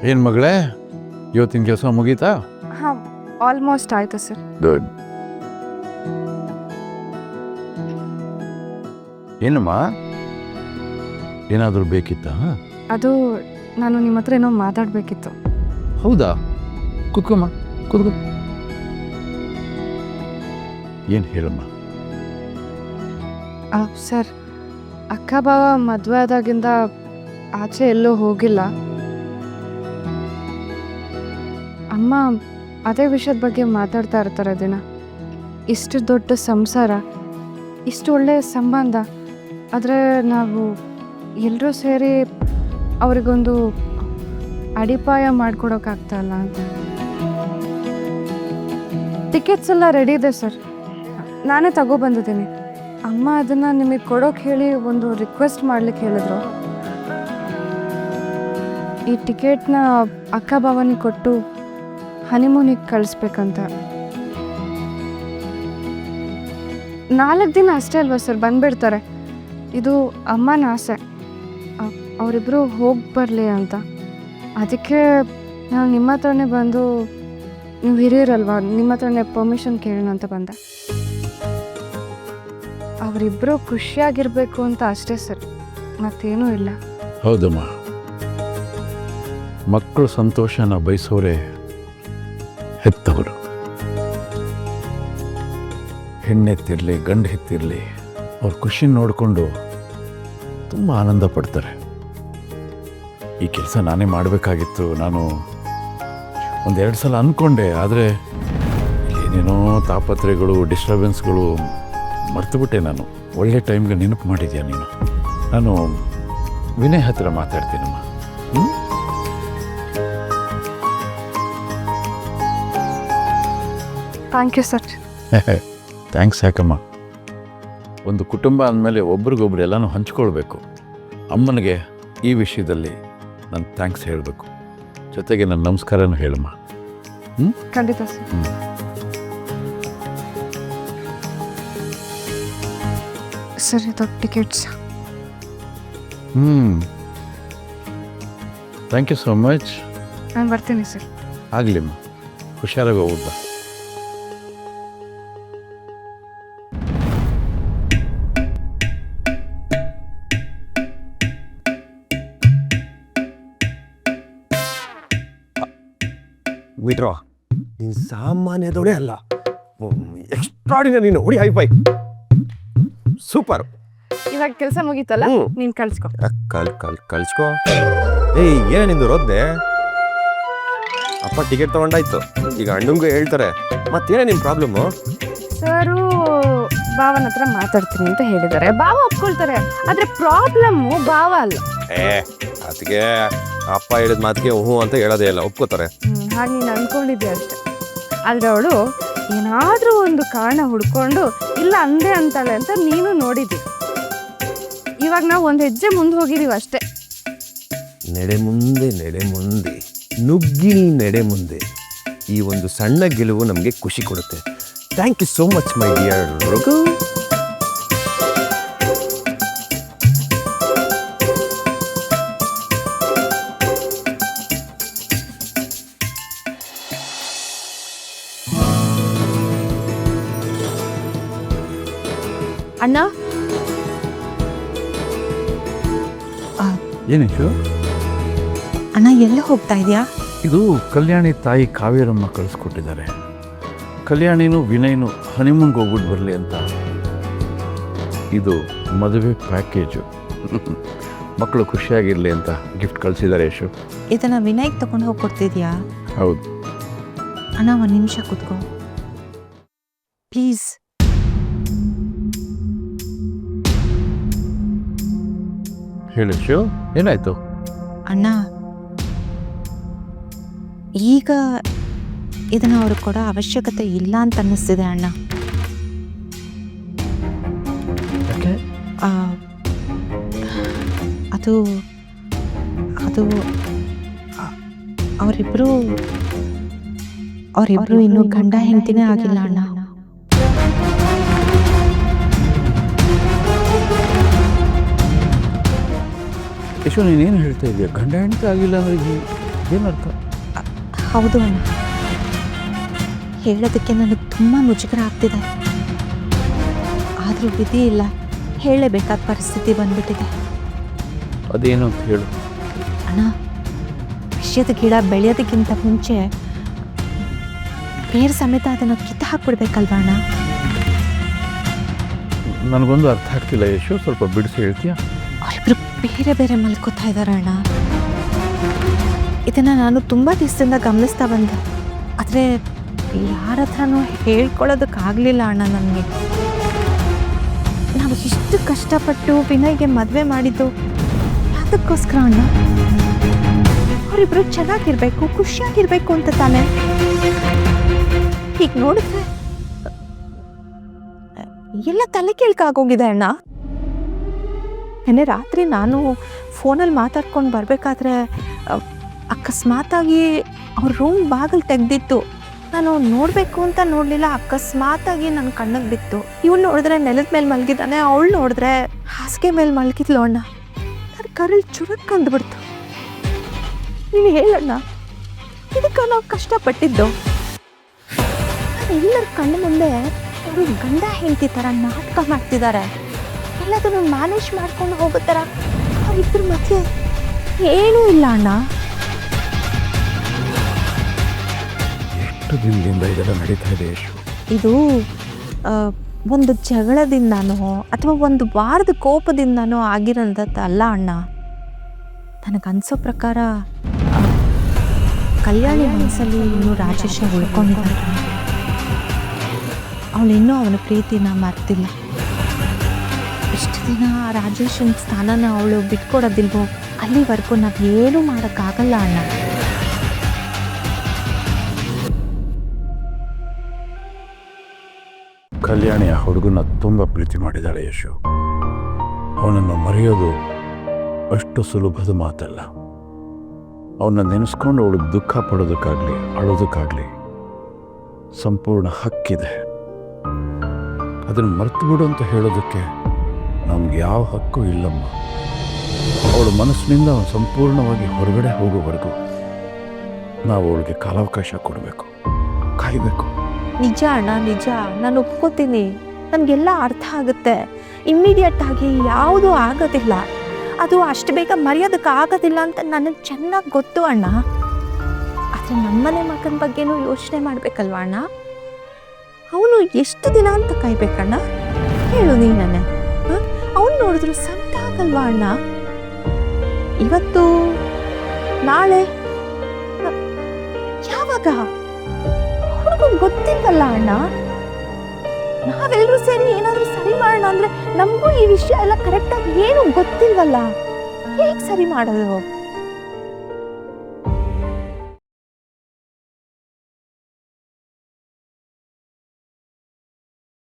ಏನು ಮಗಳೇ, ಇವತ್ತಿನ ಕೆಲಸ ಮುಗೀತಾ? ಹಾಂ, ಆಲ್ಮೋಸ್ಟ್ ಆಯಿತು ಸರ್. ಗುಡ್. ಏನಮ್ಮ, ಏನಾದರೂ ಬೇಕಿತ್ತಾ? ಅದು ನಾನು ನಿಮ್ಮ ಹತ್ರ ಏನೋ ಮಾತಾಡಬೇಕಿತ್ತು. ಹೌದಾ? ಕೂತ್ಕೊಮ್ಮ, ಕೂತ್ಕೊ. ಏನು ಹೇಳಮ್ಮ? ಸರ್, ಅಕ್ಕ ಬಾವ ಮದುವೆ ಆದಾಗಿಂದ ಆಚೆ ಎಲ್ಲೂ ಹೋಗಿಲ್ಲ. ಅಮ್ಮ ಅದೇ ವಿಷಯದ ಬಗ್ಗೆ ಮಾತಾಡ್ತಾ ಇರ್ತಾರೆ ದಿನ. ಇಷ್ಟು ದೊಡ್ಡ ಸಂಸಾರ, ಇಷ್ಟು ಒಳ್ಳೆಯ ಸಂಬಂಧ, ಆದರೆ ನಾವು ಎಲ್ಲರೂ ಸೇರಿ ಅವರಿಗೊಂದು ಅಡಿಪಾಯ ಮಾಡಿಕೊಡೋಕ್ಕಾಗ್ತಾಯಿಲ್ಲ ಅಂತ. ಟಿಕೆಟ್ಸ್ ಎಲ್ಲ ರೆಡಿ ಇದೆ ಸರ್, ನಾನೇ ತಗೊಬಂದಿದ್ದೀನಿ. ಅಮ್ಮ ಅದನ್ನು ನಿಮಗೆ ಕೊಡೋಕೆ ಹೇಳಿ ಒಂದು ರಿಕ್ವೆಸ್ಟ್ ಮಾಡ್ಲಿಕ್ಕೆ ಹೇಳಿದ್ರು. ಈ ಟಿಕೆಟ್ನ ಅಕ್ಕ ಭಾವನಿಗೆ ಕೊಟ್ಟು ಹನಿಮೂನಿಗೆ ಕಳಿಸ್ಬೇಕಂತ. 4 ದಿನ ಅಷ್ಟೇ ಅಲ್ವಾ ಸರ್, ಬಂದುಬಿಡ್ತಾರೆ. ಇದು ಅಮ್ಮನ ಆಸೆ, ಅವರಿಬ್ಬರು ಹೋಗಿ ಬರಲಿ ಅಂತ. ಅದಕ್ಕೆ ನಾನು ನಿಮ್ಮ ಹತ್ರನೇ ಬಂದು, ನೀವು ಹಿರಿಯರಲ್ವಾ, ನಿಮ್ಮ ಹತ್ರನೇ ಪರ್ಮಿಷನ್ ಕೇಳೋಣ ಅಂತ ಬಂದೆ. ಅವರಿಬ್ಬರು ಖುಷಿಯಾಗಿರಬೇಕು ಅಂತ ಅಷ್ಟೇ ಸರ್, ಮತ್ತೇನೂ ಇಲ್ಲ. ಹೌದಮ್ಮ, ಮಕ್ಕಳು ಸಂತೋಷನ ಬಯಸೋರೆ ಹೆತ್ತವರು. ಹೆಣ್ಣೆತ್ತಿರಲಿ ಗಂಡು ಹೆತ್ತಿರಲಿ, ಅವ್ರ ಖುಷಿ ನೋಡಿಕೊಂಡು ತುಂಬ ಆನಂದ ಪಡ್ತಾರೆ. ಈ ಕೆಲಸ ನಾನೇ ಮಾಡಬೇಕಾಗಿತ್ತು. ನಾನು 1-2 ಸಲ ಅಂದ್ಕೊಂಡೆ, ಆದರೆ ಏನೇನೋ ತಾಪತ್ರೆಗಳು, ಡಿಸ್ಟರ್ಬೆನ್ಸ್ಗಳು ಮರ್ತುಬಿಟ್ಟೆ. ನಾನು ಒಳ್ಳೆ ಟೈಮ್ಗೆ ನೆನಪು ಮಾಡಿದ್ಯಾ ನೀನು. ನಾನು ವಿನಯ್ ಹತ್ರ ಮಾತಾಡ್ತೀನಮ್ಮ. Thank you sir. ಥ್ಯಾಂಕ್ಸ್ ಯಾಕಮ್ಮ, ಒಂದು ಕುಟುಂಬ ಅಂದಮೇಲೆ ಒಬ್ರಿಗೊಬ್ರು ಎಲ್ಲನೂ ಹಂಚ್ಕೊಳ್ಬೇಕು. ಅಮ್ಮನಿಗೆ ಈ ವಿಷಯದಲ್ಲಿ ನಾನು ಥ್ಯಾಂಕ್ಸ್ ಹೇಳಬೇಕು, ಜೊತೆಗೆ ನನ್ನ ನಮಸ್ಕಾರನೂ ಹೇಳಮ್ಮ. ಖಂಡಿತ ಸರ್. ಸರ್, ಇದು tickets. Thank you so much. ನಾನು ಬರ್ತೀನಿ ಸರ್. ಆಗಲಿಮ್ಮ, ಹುಷಾರಾಗಿ ಹೋಗ್ಬಾ. ವಿಡ್ರಾ, ನೀನು ಸಾಮಾನ್ಯದವಳೇ ಅಲ್ಲ, ಎಕ್ಸ್ಟ್ರಾಡಿನರಿ. ನೀನು ಹೊಡಿ, ಹೈ-ಫೈ, ಸೂಪರ್. ಇವಾಗ ಕೆಲಸ ಮುಗೀತಲ್ಲ, ನೀನು ಕಳ್ಸ್ಕೊ. ಕಳ್ಸ್ಕೊ. ಏಯ್, ಏನ ನಿಂದು ರೋದ್ನೆ? ಅಪ್ಪ ಟಿಕೆಟ್ ತಗೊಂಡಾಯ್ತು, ಈಗ ಅಣ್ಣಂಗೂ ಹೇಳ್ತಾರೆ. ಮತ್ತೇನೇ ನಿಮ್ಮ ಪ್ರಾಬ್ಲಮ್ಮು? ಸರು ಭಾವನ ಹತ್ರ ಮಾತಾಡ್ತೀನಿ ಅಂತ ಹೇಳಿದ್ದಾರೆ. ಭಾವ ಒಪ್ಕೊಳ್ತಾರೆ, ಆದರೆ ಪ್ರಾಬ್ಲಮ್ಮು ಭಾವ ಅಲ್ಲ. ಅದಕ್ಕೆ ಅಪ್ಪ ಹೇಳಿದ ಮಾತಿಗೆ ಹ್ಞೂ ಅಂತ ಹೇಳೋದೇ ಇಲ್ಲ, ಒಪ್ಕೋತಾರೆ. ಹಾಗೆ ನೀನು ಅಂದ್ಕೊಂಡಿದ್ದೆ ಅಷ್ಟೆ. ಆದರೆ ಅವಳು ಏನಾದರೂ ಒಂದು ಕಾರಣ ಹುಡ್ಕೊಂಡು ಇಲ್ಲ ಅಂದೆ ಅಂತಾಳೆ ಅಂತ ನೀನು ನೋಡಿದ್ದಿ. ಇವಾಗ ನಾವು ಒಂದು ಹೆಜ್ಜೆ ಮುಂದೆ ಹೋಗಿದ್ದೀವಿ ಅಷ್ಟೇ. ನಡೆ ಮುಂದೆ ನುಗ್ಗಿ ನಡೆ ಮುಂದೆ. ಈ ಒಂದು ಸಣ್ಣ ಗೆಲುವು ನಮಗೆ ಖುಷಿ ಕೊಡುತ್ತೆ. Thank you so much my dear Raghu. ಅಣ್ಣ, ಏನಿಷ್ಟು? ಅಣ್ಣ ಎಲ್ಲ ಹೋಗ್ತಾ ಇದೆಯಾ? ಇದು ಕಲ್ಯಾಣಿ ತಾಯಿ ಕಾವೇರಮ್ಮ ಕಳಿಸ್ಕೊಟ್ಟಿದ್ದಾರೆ. ಕಲ್ಯಾಣಿನೂ ವಿನಯ್ನು ಹನಿಮೂನ್ಗೆ ಹೋಗ್ಬಿಟ್ಟು ಬರಲಿ ಅಂತ. ಇದು ಮದುವೆ ಪ್ಯಾಕೇಜು. ಮಕ್ಕಳು ಖುಷಿಯಾಗಿರಲಿ ಅಂತ ಗಿಫ್ಟ್ ಕಳಿಸಿದ್ದಾರೆ ಯಶು. ಇದನ್ನ ವಿನಯ್ಗೆ ತಗೊಂಡು ಹೋಗಿ ಕೊಡ್ತಿದ್ಯಾ? ಹೌದು. ಅಣ್ಣ, 1 ನಿಮಿಷ ಕೂತ್ಕೋ ಪ್ಲೀಸ್. ಹೇಳು ಯಶು, ಏನಾಯ್ತು? ಅಣ್ಣ, ಈಗ ಇದನ್ನ ಅವ್ರಿಗೆ ಕೊಡೋ ಅವಶ್ಯಕತೆ ಇಲ್ಲ ಅಂತ ಅನ್ನಿಸ್ತಿದೆ ಅಣ್ಣ. ಯಾಕೆ? ಅದು ಅವರಿಬ್ರು ಇನ್ನೂ ಗಂಡ ಹೆಂಡತಿನೇ ಆಗಿಲ್ಲ ಅಣ್ಣ. ಯಶು, ನೀನೇನು ಹೇಳ್ತಾ ಇದೆಯಾ? ಗಂಡ ಹೆಂಡತಿ ಆಗಿಲ್ಲ ಅಂದರೆ ಏನರ್ಥ? ಹೌದು ಅಣ್ಣ, ಹೇಳೋದಕ್ಕೆ ನನಗೆ ತುಂಬ ಮುಜುಗರ ಆಗ್ತಿದೆ. ಆದರೂ ವಿಧಿ ಇಲ್ಲ, ಹೇಳಲೇಬೇಕಾದ ಪರಿಸ್ಥಿತಿ ಬಂದ್ಬಿಟ್ಟಿದೆ. ಅದೇನು ಅಂತ ಹೇಳು. ಅಣ್ಣ, ವಿಷಯದ ಗಿಡ ಬೆಳೆಯೋದಕ್ಕಿಂತ ಮುಂಚೆ ಬೇರೆ ಸಮೇತ ಅದನ್ನು ಕಿತ್ತು ಹಾಕ್ಬಿಡ್ಬೇಕಲ್ವಾ ಅಣ್ಣ? ನನಗೊಂದು ಅರ್ಥ ಆಗ್ತಿಲ್ಲ ಯಶು, ಸ್ವಲ್ಪ ಬಿಡಿಸಿ ಹೇಳ್ತೀಯಾ? ಅವರಿಬ್ರು ಬೇರೆ ಬೇರೆ ಮಲ್ಕೋತಾ ಇದ್ದಾರೆ ಅಣ್ಣ. ಇದನ್ನು ನಾನು ತುಂಬ ದಿವಸದಿಂದ ಗಮನಿಸ್ತಾ ಬಂದೆ, ಆದರೆ ಯಾರ ಹತ್ರನೂ ಹೇಳ್ಕೊಳ್ಳೋದಕ್ಕಾಗಲಿಲ್ಲ ಅಣ್ಣ. ನನಗೆ ನಾವು ಇಷ್ಟು ಕಷ್ಟಪಟ್ಟು ವಿನಯ್ಗೆ ಮದುವೆ ಮಾಡಿದ್ದು ಅದಕ್ಕೋಸ್ಕರ ಅಣ್ಣ. ಅವರಿಬ್ರು ಚೆನ್ನಾಗಿರ್ಬೇಕು, ಖುಷಿಯಾಗಿರ್ಬೇಕು ಅಂತ ತಾನೆ. ಹೀಗೆ ನೋಡಿದ್ರೆ ಎಲ್ಲ ತಲೆ ಕೇಳ್ಕಾಗೋಗಿದೆ ಅಣ್ಣ. ನೆನ್ನೆ ರಾತ್ರಿ ನಾನು ಫೋನಲ್ಲಿ ಮಾತಾಡ್ಕೊಂಡು ಬರಬೇಕಾದ್ರೆ ಅಕಸ್ಮಾತಾಗಿ ಅವ್ರ ರೂಮ್ ಬಾಗಿಲು ತೆಗೆದಿತ್ತು. ನಾನು ನೋಡಬೇಕು ಅಂತ ನೋಡಲಿಲ್ಲ, ಅಕಸ್ಮಾತಾಗಿ ನನ್ನ ಕಣ್ಣಿಗೆ ಬಿತ್ತು. ಇವಳು ನೋಡಿದ್ರೆ ನೆಲದ ಮೇಲೆ ಮಲಗಿದ್ದಾನೆ, ಅವಳು ನೋಡಿದ್ರೆ ಹಾಸಿಗೆ ಮೇಲೆ ಮಲಗಿದ್ಲು ಅಣ್ಣ. ನನ್ನ ಕರಳು ಚುರುಕ್ ಅಂದ್ಬಿಡ್ತು. ನೀನು ಹೇಳಣ್ಣ, ಇದಕ್ಕೆ ನಾವು ಕಷ್ಟಪಟ್ಟಿದ್ದು. ಎಲ್ಲರ ಕಣ್ಣು ಮುಂದೆ ಅವರು ಗಂಡ ಹೆಂಡತಿ ಥರ ನಾಟಕ ಮಾಡ್ತಿದ್ದಾರೆ. ಎಲ್ಲದನ್ನು ಮ್ಯಾನೇಜ್ ಮಾಡ್ಕೊಂಡು ಹೋಗೋ ಥರ ಅವರಿಬ್ಬರ ಮಧ್ಯೆ ಏನೂ ಇಲ್ಲ ಅಣ್ಣ. ಎಷ್ಟು ದಿನದಿಂದ ಇದೆಲ್ಲ ನಡೀತಾ ಇದೆ ಯಶು? ಇದು ಒಂದು ಜಗಳದಿಂದನೋ ಅಥವಾ ಒಂದು ವಾರದ ಕೋಪದಿಂದನೋ ಆಗಿರೋಂಥದ್ದಲ್ಲ ಅಣ್ಣ. ನನಗನ್ಸೋ ಪ್ರಕಾರ ಕಲ್ಯಾಣಿ ಮನಸ್ಸಲ್ಲಿ ಇನ್ನೂ ರಾಜೇಶ ಉಳ್ಕೊಂಡಿದ್ದಾರೆ. ಅವಳಿನ್ನೂ ಅವನ ಪ್ರೀತಿನ ಮರ್ತಿಲ್ಲ. ಇಷ್ಟು ದಿನ ರಾಜೇಶನ ಸ್ಥಾನನ ಅವಳು ಬಿಟ್ಕೊಡೋದಿಲ್ವೋ ಅಲ್ಲಿವರೆಗೂ ನಾವು ಏನೂ ಮಾಡೋಕ್ಕಾಗಲ್ಲ ಅಣ್ಣ. ಕಲ್ಯಾಣಿ ಆ ಹುಡುಗನ ತುಂಬ ಪ್ರೀತಿ ಮಾಡಿದ್ದಾಳೆ ಯಶು. ಅವನನ್ನು ಮರೆಯೋದು ಅಷ್ಟು ಸುಲಭದ ಮಾತಲ್ಲ. ಅವನ್ನ ನೆನೆಸ್ಕೊಂಡು ಅವಳಿಗೆ ದುಃಖ ಪಡೋದಕ್ಕಾಗಲಿ ಅಳೋದಕ್ಕಾಗಲಿ ಸಂಪೂರ್ಣ ಹಕ್ಕಿದೆ. ಅದನ್ನು ಮರೆತು ಬಿಡು ಅಂತ ಹೇಳೋದಕ್ಕೆ ನಮ್ಗೆ ಯಾವ ಹಕ್ಕು ಇಲ್ಲಮ್ಮ. ಅವಳ ಮನಸ್ಸಿನಿಂದ ಅವನು ಸಂಪೂರ್ಣವಾಗಿ ಹೊರಗಡೆ ಹೋಗೋವರೆಗೂ ನಾವು ಅವಳಿಗೆ ಕಾಲಾವಕಾಶ ಕೊಡಬೇಕು, ಕಾಯಬೇಕು. ನಿಜ ಅಣ್ಣ, ನಿಜ. ನಾನು ಒಪ್ಕೋತೀನಿ, ನನಗೆಲ್ಲ ಅರ್ಥ ಆಗುತ್ತೆ. ಇಮ್ಮಿಡಿಯೇಟ್ ಆಗಿ ಯಾವುದೂ ಆಗೋದಿಲ್ಲ, ಅದು ಅಷ್ಟು ಬೇಗ ಮರೆಯೋದಕ್ಕೆ ಆಗೋದಿಲ್ಲ ಅಂತ ನನಗೆ ಚೆನ್ನಾಗಿ ಗೊತ್ತು ಅಣ್ಣ. ಆದರೆ ನಮ್ಮನೆ ಮಗನ ಬಗ್ಗೆನೂ ಯೋಚನೆ ಮಾಡಬೇಕಲ್ವ ಅಣ್ಣ? ಅವನು ಎಷ್ಟು ದಿನ ಅಂತ ಕಾಯ್ಬೇಕಣ್ಣ? ಹೇಳು ನೀನೇ. ಅವನು ನೋಡಿದ್ರು ಸಂತ ಆಗಲ್ವಾ ಅಣ್ಣ? ಇವತ್ತು ನಾಳೆ ಯಾವಾಗ ಅವ್ರಿಗೂ ಗೊತ್ತಿಲ್ವಲ್ಲ ಅಣ್ಣ. ನಾವೆಲ್ಲರೂ ಸೇರಿ ಏನಾದರೂ ಸರಿ ಮಾಡೋಣ ಅಂದರೆ ನಮಗೂ ಈ ವಿಷಯ ಎಲ್ಲ ಕರೆಕ್ಟಾಗಿ ಏನು ಗೊತ್ತಿಲ್ವಲ್ಲ. ಹೇಗೆ ಸರಿ ಮಾಡೋದು?